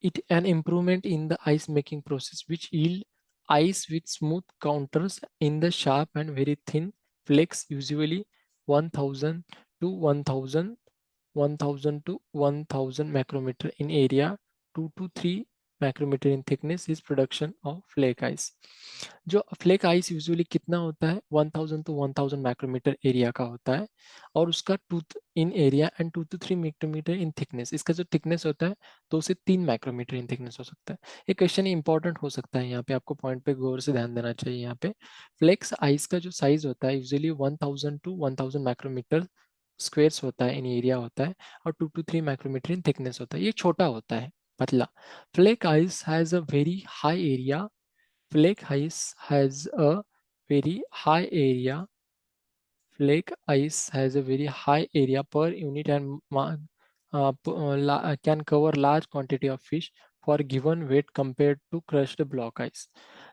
it an improvement in the ice making process which yield ice with smooth counters in the sharp and very thin flakes, usually 1000 to 1000 to 1000 micrometer in area, 2 to 3 micrometer in thickness is production of flake ice. जो flake ice usually कितना होता है, 1000 to 1000 micrometer area का होता है। और उसका 2 in area and 2 to 3 micrometer in thickness, इसका जो थिकनेस होता है 2 से 3 माइक्रोमीटर इन थिकनेस हो सकता है। ये क्वेश्चन इंपॉर्टेंट हो सकता है, यहाँ पे आपको पॉइंट पे गौर से ध्यान देना चाहिए। यहाँ पे फ्लेक्स आइस का जो साइज होता है यूजुअली 1000 टू 1000 माइक्रोमीटर स्क्वेयर्स होता है, इन एरिया होता है। और 2 to 3 माइक्रोमीटर इन थिकनेस होता है, ये छोटा होता है, पतला। Flake ice has a very high area, flake ice has a very high area flake ice has a very high area per unit and can cover large quantity of fish for given weight compared to crushed block ice.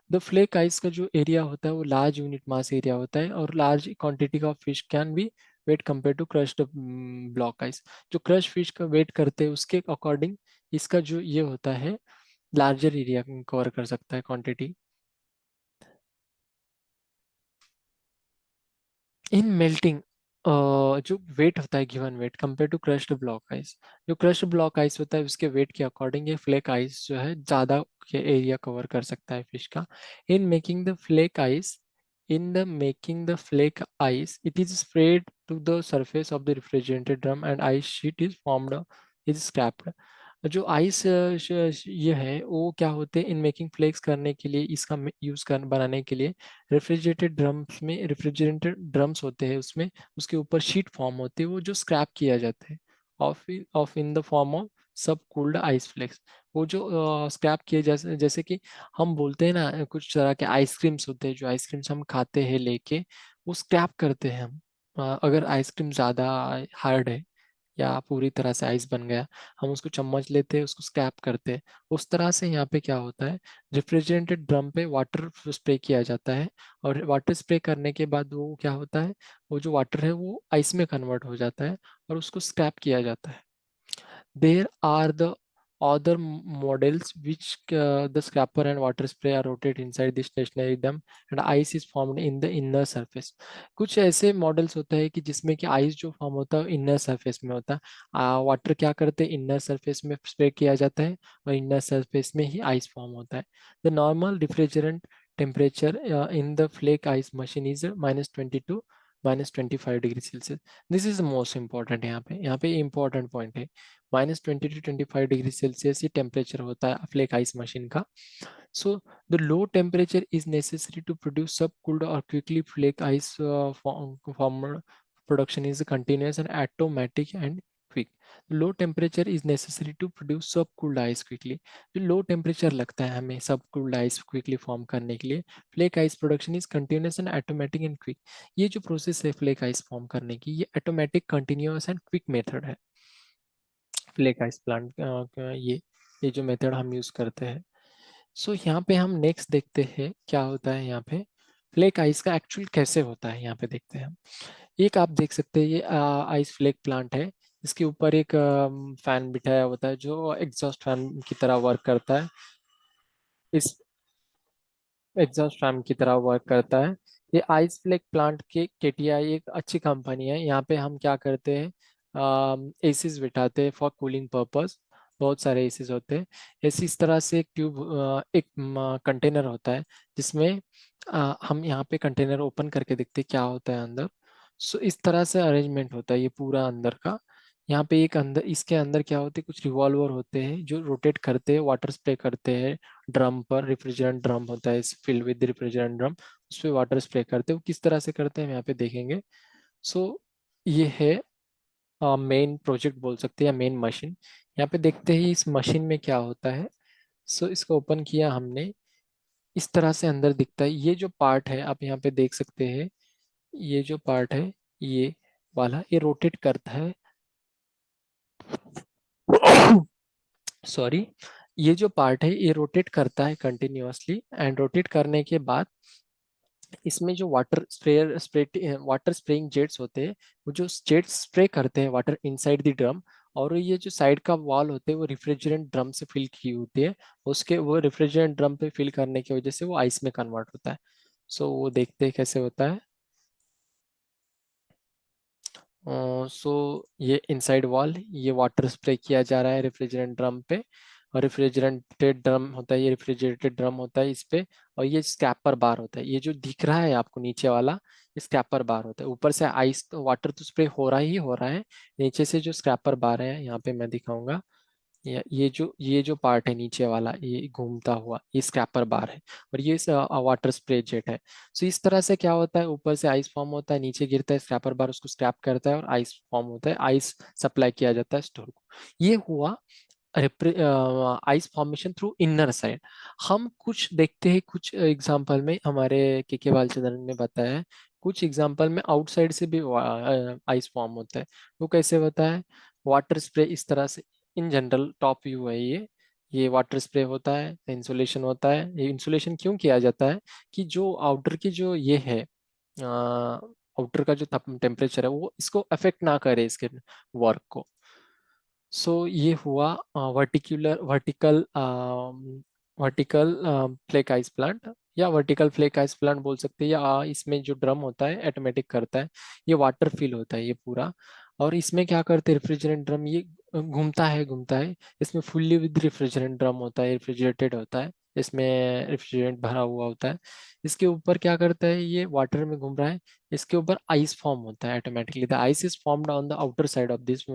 The flake ice का जो area होता है वो large unit mass area होता है, और large quantity का fish can be wet compare to crushed block ice. जो क्रश फिश का वेट करते हैं उसके अकॉर्डिंग इसका जो ये होता है, लार्जर एरिया कवर कर सकता है क्वांटिटी। इन मेल्टिंग, जो वेट होता है, given wet compare to crushed block ice, जो क्रश्ड ब्लॉक आइस होता है उसके वेट के अकॉर्डिंग ये फ्लेक आइस जो है ज़्यादा एरिया कवर कर सकता है फिश का। In making the flake ice, in the making the flake ice, it is sprayed to the surface of the refrigerated drum and ice sheet is formed, is scrapped. जो ice ये है वो क्या होते हैं, इन मेकिंग फ्लेक्स करने के लिए, इसका यूज कर बनाने के लिए रेफ्रिजरेटेड ड्रम्स में, रेफ्रिजरेटेड ड्रम्स होते हैं उसमें, उसके ऊपर शीट फॉर्म होती है वो जो स्क्रैप किया जाता है of in the form of सब कूल्ड आइस फ्लेक्स। वो जो स्क्रैप किए, जैसे कि हम बोलते हैं ना, कुछ तरह के आइसक्रीम्स होते हैं जो आइसक्रीम्स हम खाते हैं लेके, वो स्क्रैप करते हैं हम। अगर आइसक्रीम ज़्यादा हार्ड है या पूरी तरह से आइस बन गया, हम उसको चम्मच लेते हैं, उसको स्क्रैप करते हैं। उस तरह से यहाँ पे क्या होता है, रेफ्रिजरेटेड ड्रम पे वाटर स्प्रे किया जाता है, और वाटर स्प्रे करने के बाद वो क्या होता है, वो जो वाटर है वो आइस में कन्वर्ट हो जाता है और उसको स्क्रैप किया जाता है। There are the other models which the scraper and water spray are rotated inside the stationary drum and ice is formed in the inner surface. कुछ ऐसे मॉडल्स होते हैं कि जिसमें कि आइस जो फॉर्म होता है इनर सरफेस में होता है। वाटर क्या करते हैं, इनर सरफेस में स्प्रे किया जाता है और इनर सरफेस में ही आइस फॉर्म होता है। The normal refrigerant temperature in the flake ice machine is -22 -25 degree Celsius. This is most important. यहाँ पे इंपॉर्टेंट पॉइंट है, -20 to 25 डिग्री सेल्सियस ये टेम्परेचर होता है फ्लेक आइस मशीन का। So the low temperature is necessary to produce sub cooled और quickly flake ice form production is continuous and automatic and quick. Low temperature is necessary to produce subcooled ice quickly. जो low temperature लगता है हमें subcooled ice quickly form करने के लिए, flake ice production is continuous and automatic and quick. ये जो process है फ्लेक आइस फॉर्म करने की, ये automatic, continuous and quick method है। फ्लेक आइस प्लांट ये जो मेथड हम यूज करते हैं। सो यहाँ पे हम नेक्स्ट देखते हैं क्या होता है यहाँ पे, फ्लेक आइस का एक्चुअल कैसे होता है यहाँ पे देखते हैं हम। एक आप देख सकते हैं, ये आइस फ्लेक प्लांट है। इसके ऊपर एक फैन बिठाया होता है जो एग्जॉस्ट फैन की तरह वर्क करता है। इस एग्जॉस्ट फैन की तरह वर्क करता है। ये आइस फ्लेक प्लांट के केटीआई एक अच्छी कंपनी है। यहाँ पे हम क्या करते हैं, एसीज बिठाते हैं फॉर कूलिंग पर्पस। बहुत सारे एसीज होते हैं। एसी इस तरह से एक ट्यूब, एक कंटेनर होता है जिसमें हम यहाँ पे कंटेनर ओपन करके देखते हैं क्या होता है अंदर। सो इस तरह से अरेंजमेंट होता है ये पूरा अंदर का। यहाँ पे एक अंदर, इसके अंदर क्या होते हैं, कुछ रिवॉल्वर होते हैं जो रोटेट करते हैं, वाटर स्प्रे करते हैं ड्रम पर। रेफ्रिजरेंट ड्रम होता है इस फिल विद रेफ्रिजरेंट ड्रम, उस पर वाटर स्प्रे करते हैं। वो किस तरह से करते हैं हम यहाँ पे देखेंगे। सो ये है मेन प्रोजेक्ट बोल सकते हैं या मेन मशीन। यहाँ पे देखते हैं इस मशीन में क्या होता है। सो इसको ओपन किया हमने, इस तरह से अंदर दिखता है। ये जो पार्ट है आप यहाँ पे देख सकते हैं, ये जो पार्ट है ये वाला, ये रोटेट करता है। सॉरी, ये जो पार्ट है ये रोटेट करता है कंटिन्यूअसली, एंड रोटेट करने के बाद इसमें जो वाटर स्प्रेइंग जेट्स होते हैं, वो जो जेट्स स्प्रे करते हैं वाटर इनसाइड द ड्रम। और ये जो साइड का वॉल होते हैं वो रिफ्रिजरेंट ड्रम से फिल की होती है। उसके वो रिफ्रिजरेंट ड्रम पे फिल करने की वजह से वो आइस में कन्वर्ट होता है। सो वो देखते हैं कैसे होता है। सो ये इनसाइड वॉल, ये वाटर स्प्रे किया जा रहा है रेफ्रिजरेंट ड्रम पे। और रेफ्रिजरेटेड ड्रम होता है, ये रेफ्रिजरेटेड ड्रम होता है इस पे। और ये स्कैपर बार होता है, ये जो दिख रहा है आपको नीचे वाला, ये स्कैपर बार होता है। ऊपर से आइस तो वाटर तो स्प्रे हो रहा है। नीचे से जो स्क्रैपर बार है यहाँ पे मैं दिखाऊंगा, ये जो पार्ट है नीचे वाला, ये घूमता हुआ, ये स्क्रैपर बार है। और ये वाटर स्प्रे जेट है। सो इस तरह से क्या होता है, ऊपर से आइस फॉर्म होता है, नीचे गिरता है स्क्रैपर बार, उसको स्क्रैप करता है और आइस फॉर्म होता है, आइस सप्लाई किया जाता है स्टोर को। ये हुआ ice formation through inner side. हम कुछ देखते हैं, कुछ एग्जांपल में हमारे के बालचंद्रन ने बताया है, कुछ एग्जांपल में आउटसाइड से भी आइस फॉर्म होता है। वो कैसे होता है, वाटर स्प्रे इस तरह से। इन जनरल टॉप व्यू है ये वाटर स्प्रे होता है, इंसुलेशन होता है। ये इंसुलेशन क्यों किया जाता है, कि जो आउटर की जो ये है, आउटर का जो टेम्परेचर है वो इसको अफेक्ट ना करे इसके वर्क को। सो ये हुआ वर्टिकल फ्लेक आइस प्लांट, या वर्टिकल फ्लेक आइस प्लांट बोल सकते हैं। या इसमें जो ड्रम होता है ऑटोमेटिक करता है, ये वाटर फिल होता है ये पूरा। और इसमें क्या करते हैं, रेफ्रिजरेंट ड्रम ये घूमता है। इसमें फुल्ली विद रेफ्रिजरेंट ड्रम होता है, रेफ्रिजरेटेड होता है, इसमें रेफ्रिजरेंट भरा हुआ होता है। इसके ऊपर क्या करता है, ये वाटर में घूम रहा है, इसके ऊपर आइस फॉर्म होता है automatically. The ice is formed on the outer side of this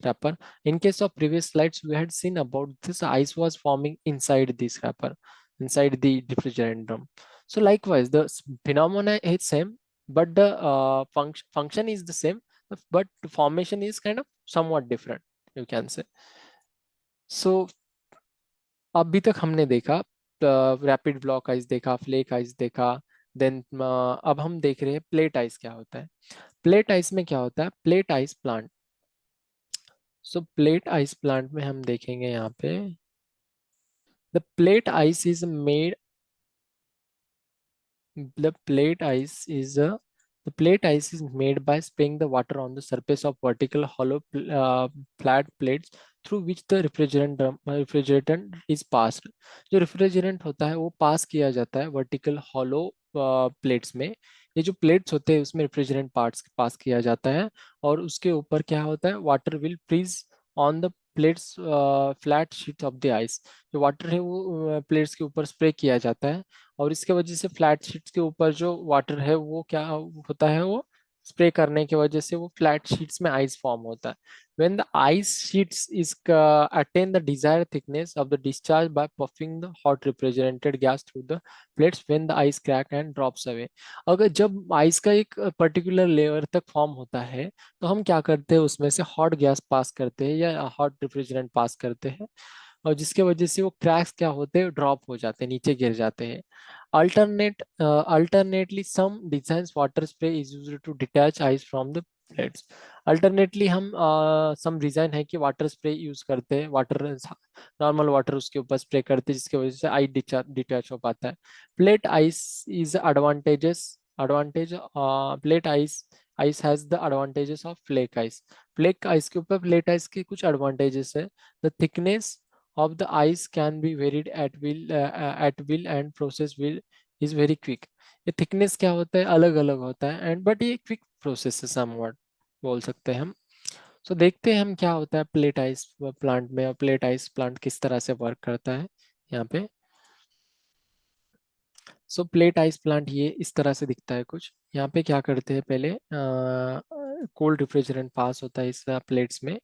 wrapper. In case of previous slides, we had seen about this ice was forming inside this wrapper, inside the refrigerant drum. So likewise, the phenomena is same, but the function is the same, but the formation is kind of somewhat different, you can say. So अभी तक हमने देखा rapid block ice देखा, flake ice देखा, then अब हम देख रहे हैं प्लेट आइस क्या होता है। प्लेट आइस में क्या होता है, प्लेट आइस प्लांट। सो प्लेट आइस प्लांट में हम देखेंगे यहाँ पे, the plate ice is made, the plate ice is a the plate ice is made by spraying the water on the surface of vertical hollow flat plates through which the refrigerant is passed। जो refrigerant होता है वो पास किया जाता है vertical hollow plates में। ये जो प्लेट्स होते हैं उसमें रेफ्रिजरेंट पार्ट्स पास किया जाता है, और उसके ऊपर क्या होता है, water will freeze on the plates flat sheet of the ice. जो वाटर है वो प्लेट्स के ऊपर स्प्रे किया जाता है, और इसके वजह से फ्लैट शीट्स के ऊपर जो वाटर है वो क्या होता है, वो स्प्रे करने की वजह से वो फ्लैट शीट्स में आइस फॉर्म होता है। when the ice sheets is attain the desired thickness of the discharge by puffing the hot refrigerated gas through the plates when the ice crack and drops away। अगर जब ice का एक particular layer तक form होता है तो हम क्या करते हैं, उसमें से हॉट गैस पास करते हैं या हॉट रेफ्रिजरेंट पास करते हैं, और जिसके वजह से वो क्रैक्स क्या होते हैं, ड्रॉप हो जाते हैं, नीचे गिर जाते हैं। Alternately some designs water spray is used to detach ice from the plates। Alternately हम सम डिजाइन है कि वाटर स्प्रे यूज करते हैं, वाटर नॉर्मल वाटर उसके ऊपर स्प्रे करते हैं, जिसकी वजह से आई डिटैच हो पाता है। Plate ice is advantages advantage plate ice ice has the advantages of flake ice. Flake ice के ऊपर प्लेट आइस के कुछ एडवांटेजेस है। The thickness of the ice can be varied at will and process will is very quick। ये thickness क्या होता है, अलग अलग होता है, एंड बट ये क्विक प्रोसेस है समवॉट बोल सकते हैं हम। सो देखते हैं हम क्या होता है प्लेट आइस प्लांट में, और प्लेट आइस प्लांट किस तरह से वर्क करता है यहाँ पे। सो प्लेट आइस प्लांट ये इस तरह से दिखता है कुछ। यहाँ पे क्या करते हैं, पहले कोल्ड रिफ्रिजरेंट पास होता है इस प्लेट्स में।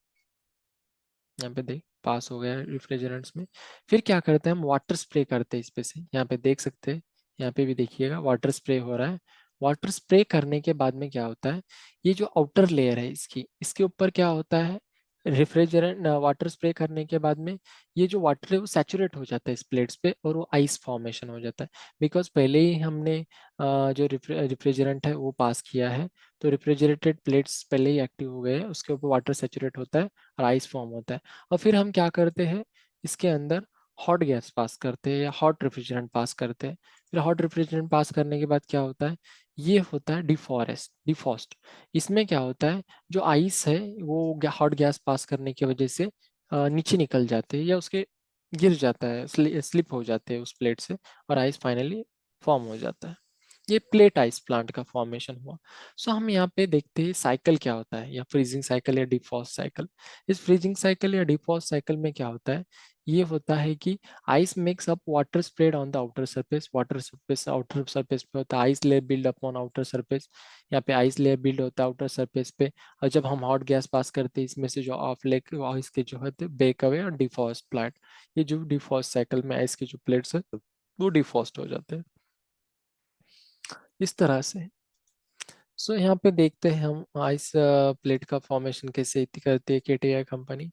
यहाँ पे देख पास हो गया रिफ्रिजरेंट्स में। फिर क्या करते हैं हम, वाटर स्प्रे करते हैं इस पे से, यहाँ पे देख सकते हैं, यहाँ पे भी देखिएगा वाटर स्प्रे हो रहा है। वाटर स्प्रे करने के बाद में क्या होता है, ये जो आउटर लेयर है इसकी, इसके ऊपर क्या होता है, रेफ्रिजरेंट वाटर स्प्रे करने के बाद में ये जो वाटर है वो सैचुरेट हो जाता है इस प्लेट्स पे, और वो आइस फॉर्मेशन हो जाता है। बिकॉज पहले ही हमने जो रेफ्रिजरेंट है वो पास किया है, तो रेफ्रिजरेटेड प्लेट्स पहले ही एक्टिव हो गए हैं, उसके ऊपर वाटर सैचुरेट होता है और आइस फॉर्म होता है। और फिर हम क्या करते हैं, इसके अंदर हॉट गैस पास करते हैं या हॉट रेफ्रिजरेंट पास करते हैं। फिर हॉट रेफ्रिजरेंट पास करने के बाद क्या होता है, ये होता है डिफॉस्ट। इसमें क्या होता है, जो आइस है वो हॉट गैस पास करने की वजह से नीचे निकल जाते हैं या उसके गिर जाता है, स्लिप हो जाते हैं उस प्लेट से, और आइस फाइनली फॉर्म हो जाता है। ये प्लेट आइस प्लांट का फॉर्मेशन हुआ। सो हम यहाँ पे देखते हैं साइकिल क्या होता है, या फ्रीजिंग साइकिल या डिफ्रॉस्ट साइकिल। इस फ्रीजिंग साइकिल या डिफ्रॉस्ट साइकिल में क्या होता है, ये होता है कि ice makes up water spread on the outer surface. Water surface outer surface पे होता है, ice layer build upon outer surface. यहाँ पे आइस लेयर बिल्ड होता है आउटर सरफेस पे, और जब हम हॉट गैस पास करते हैं इसमें से जो ऑफ लेक आइस के जो है बेक अवे और डिफ्रॉस्ट प्लांट, ये जो डिफ्रॉस्ट साइकिल में आइस के जो प्लेट्स है वो डिफ्रॉस्ट हो जाते हैं इस तरह से। सो यहाँ पे देखते हैं हम आइस प्लेट का फॉर्मेशन कैसे करती है केटीआई कंपनी।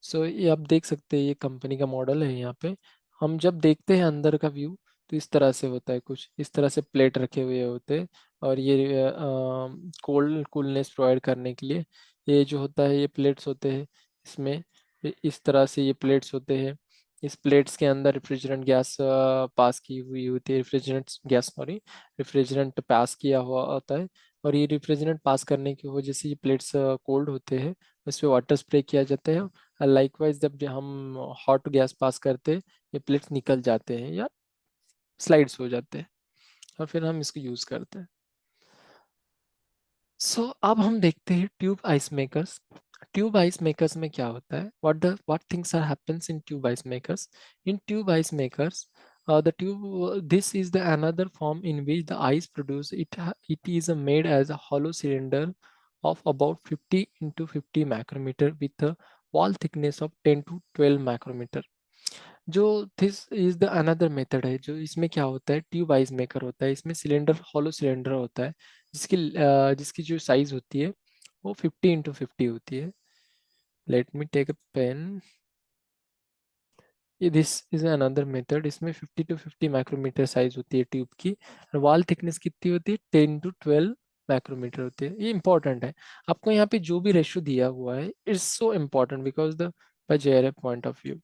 सो ये आप देख सकते हैं, ये कंपनी का मॉडल है। यहाँ पे हम जब देखते हैं अंदर का व्यू, तो इस तरह से होता है, कुछ इस तरह से प्लेट रखे हुए होते हैं, और ये कूलनेस प्रोवाइड करने के लिए ये जो होता है, ये प्लेट्स होते हैं इसमें, इस तरह से ये प्लेट्स होते हैं। इस प्लेट्स के अंदर रेफ्रिजरेंट गैस पास की हुई होती है, रेफ्रिजरेंट गैस सॉरी रेफ्रिजरेंट पास किया हुआ होता है, और ये रिफ्रिजरेंट पास करने की वजह से ये प्लेट्स कोल्ड होते हैं, उस पर वाटर स्प्रे किया जाता है, और लाइकवाइज जब हम हॉट गैस पास करते हैं ये प्लेट्स निकल जाते हैं या स्लाइड्स हो जाते हैं, और फिर हम इसको यूज़ करते हैं। सो अब हम देखते हैं tube ice makers. Tube ice makers में क्या होता है, what things are happens in tube ice makers. In tube ice makers the tube this is the another form in which the ice produced it is made as a hollow cylinder of about 50 into 50 micrometer with a wall thickness of 10 to 12 micrometer। जो this is the another method है, जो इसमें क्या होता है, tube ice maker होता है, इसमें सिलेंडर हॉलो सिलेंडर होता है, जिसकी जो साइज होती है वो 50 into 50 होती है। Let me take a pen. ये दिस इज अनदर मेथड, इसमें 50 to 50 माइक्रोमीटर साइज होती है ट्यूब की, और वॉल थिकनेस कितनी होती है, 10 to 12 माइक्रोमीटर होती है। ये इंपॉर्टेंट है, आपको यहाँ पे जो भी रेशियो दिया हुआ है it's so important because the by JRF point of view.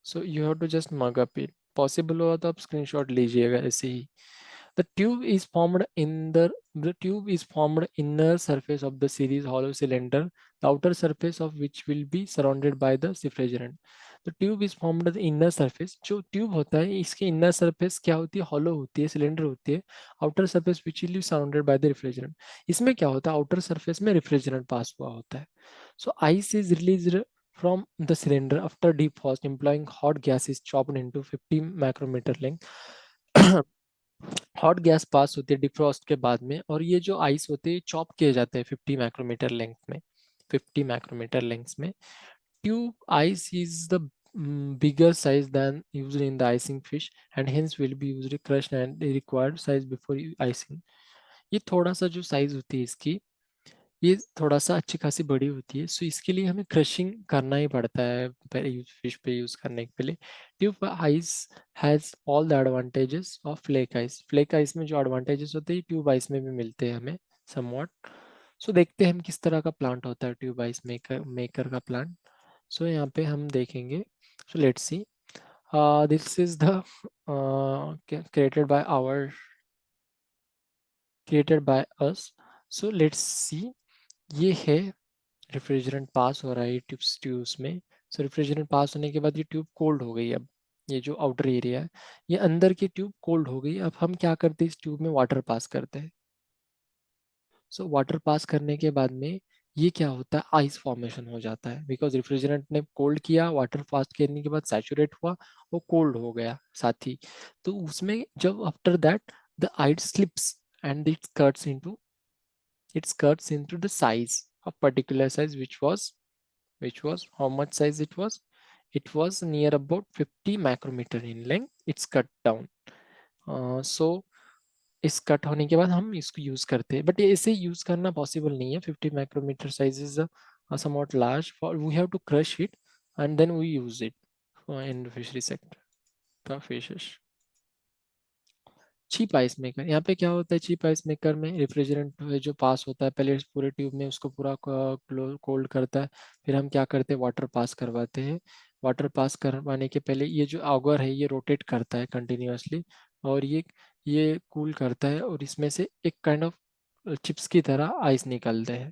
So you have to just mug up it, possible हुआ तो आप स्क्रीनशॉट लीजिएगा ऐसे ही। The tube is formed in the tube is formed inner surface of the series hollow cylinder, the outer surface of which will be surrounded by the refrigerant. The tube is formed the inner surface. जो tube होता है इसके inner surface क्या होती है, hollow होती है, cylinder होती है. outer surface which will be surrounded by the refrigerant. इसमें क्या होता है, outer surface में refrigerant पास हुआ होता है. So ice is released from the cylinder after defrost, implying hot gas is chopped into 50 micrometer length. Hot gas pass होती है डिफ्रॉस्ट के बाद में, और ये जो आइस होते हैं चॉप किए जाते हैं 50 माइक्रोमीटर लेंथ में, 50 माइक्रोमीटर लेंथ में. Tube ice is the bigger size than used in the icing fish and hence will be usually crushed and the required size before icing. ये थोड़ा सा जो साइज होती है इसकी, ये थोड़ा सा अच्छी खासी बड़ी होती है, सो इसके लिए हमें क्रशिंग करना ही पड़ता है फिश पे यूज करने के लिए. Tube ice has all the advantages of flake ice. Flake ice में जो एडवांटेजेस होते हैं ट्यूब आइस में भी मिलते हैं हमें समवॉट. सो देखते हैं हम किस तरह का प्लांट होता है ट्यूब आइस मेकर मेकर का प्लांट. सो यहाँ पे हम देखेंगे. So let's see, this is the created by our created by us. So let's see, ये है रेफ्रिजरेंट पास हो रहा है ट्यूब्स ट्यूब्स में. सो रेफ्रिजरेंट पास होने के बाद ये ट्यूब कोल्ड हो गई. अब ये जो आउटर एरिया है, ये अंदर की ट्यूब कोल्ड हो गई. अब हम क्या करते हैं, इस ट्यूब में वाटर पास करते हैं. सो वाटर पास करने के बाद में ये क्या होता है, आइस फॉर्मेशन हो जाता है बिकॉज रेफ्रिजरेंट ने कोल्ड किया, वाटर पास करने के बाद सैचुरेट हुआ, वो कोल्ड हो गया साथ ही. तो उसमें जब after that the ice slips and it cuts into the size of particular size which was how much size it was near about 50 micrometer in length. It's cut down. So इस cut होने के बाद हम इसको use करते हैं, but इसे use करना पॉसिबल नहीं है. 50 micrometer size is somewhat large for we have to crush it and then we use it in the fishery sector for fishes. Cheap ice maker, यहाँ पे क्या होता है चीप आइस मेकर में, रेफ्रिजरेंट जो पास होता है पहले इस पूरे ट्यूब में उसको पूरा कोल्ड करता है, फिर हम क्या करते हैं वाटर पास करवाते हैं. वाटर पास करवाने के पहले ये जो ऑगर है ये रोटेट करता है कंटिन्यूअसली, और ये कूल करता है और इसमें से एक काइंड ऑफ चिप्स की तरह आइस निकलते हैं.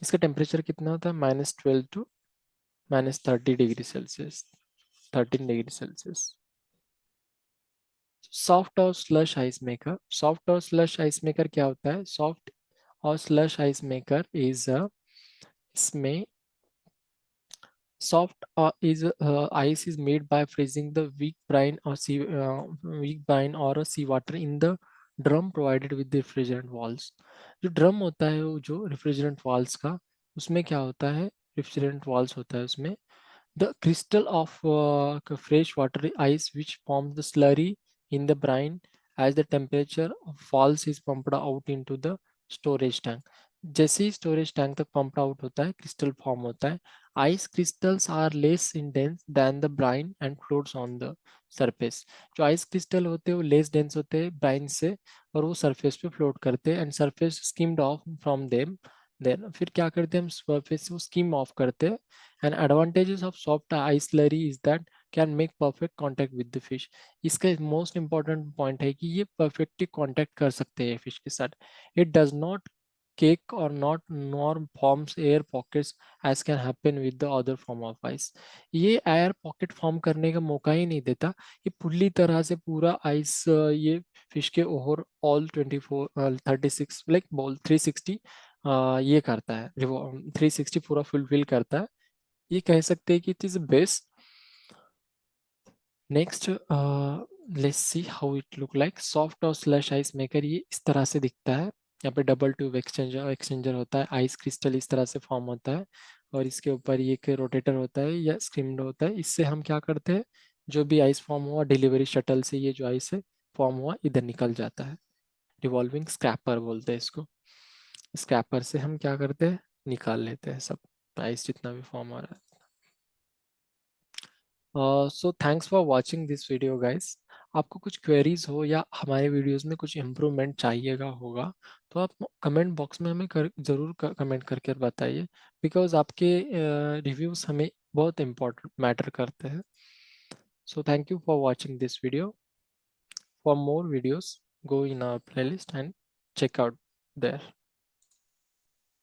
इसका टेम्परेचर कितना होता है, -12 to -30 degree Celsius, 13 degree Celsius. Soft और स्लश आइस मेकर, सॉफ्ट और स्लश आइस मेकर क्या होता है, सॉफ्ट और स्लश आइस मेकर इज इसमें soft is ice is made by freezing the weak brine or a seawater in the drum provided with the refrigerant walls. जो drum होता है वो जो रेफ्रिजरेंट वाल्स का, उसमें क्या होता है, रेफ्रिजरेंट वाल्स होता है उसमें. The crystal of fresh water ice which forms the slurry in the brine as the temperature falls is pumped out into the storage tank. जैसे ही स्टोरेज टैंक तक पंप आउट होता है क्रिस्टल फॉर्म होता है. Ice crystals are less in dense than the brine and floats on the surface. जो ice crystal होते हैं वो लेस डेंस होते हैं ब्राइन से, और वो सरफेस पे फ्लोट करते हैं and surface skimmed off from them. Then फिर क्या करते हैं हम, सरफेस को स्किम ऑफ करते हैं. And advantages of soft ice slurry is that can make perfect contact with the fish. इसका मोस्ट इम्पॉर्टेंट पॉइंट है कि ये परफेक्टली कांटेक्ट कर सकते हैं फिश के साथ. It does not cake or not nor forms air pockets as can happen with the other form of ice. ये एयर पॉकेट फॉर्म करने का मौका ही नहीं देता. ये पूरी तरह से पूरा आइस ये फिश के ओवर ऑल 36 लाइक बॉल 360 ये करता है, 360 पूरा फुलफिल करता है. ये कह सकते हैं कि it is best. Next let's see how it look like. Soft और स्लश आइस मेकर ये इस तरह से दिखता है. यहाँ पे डबल ट्यूब एक्सचेंजर एक्सचेंजर होता है, आइस क्रिस्टल इस तरह से फॉर्म होता है, और इसके ऊपर ये एक रोटेटर होता है या स्क्रीम्ड होता है. इससे हम क्या करते हैं, जो भी आइस फॉर्म हुआ डिलीवरी शटल से ये जो आइस है फॉर्म हुआ इधर निकल जाता है. रिवॉल्विंग स्क्रैपर बोलते हैं इसको. स्क्रैपर से हम क्या करते हैं, निकाल लेते हैं सब आइस जितना भी फॉर्म हो रहा है. So thanks for watching this video guys. आपको कुछ क्वेरीज हो या हमारे वीडियोस में कुछ इम्प्रूवमेंट चाहिएगा होगा, तो आप कमेंट बॉक्स में हमें ज़रूर कमेंट करके बताइए, बिकॉज आपके रिव्यूज़ हमें बहुत इम्पोर्टेंट मैटर करते हैं. So thank you for watching this video. For more videos, go in our playlist and check out there.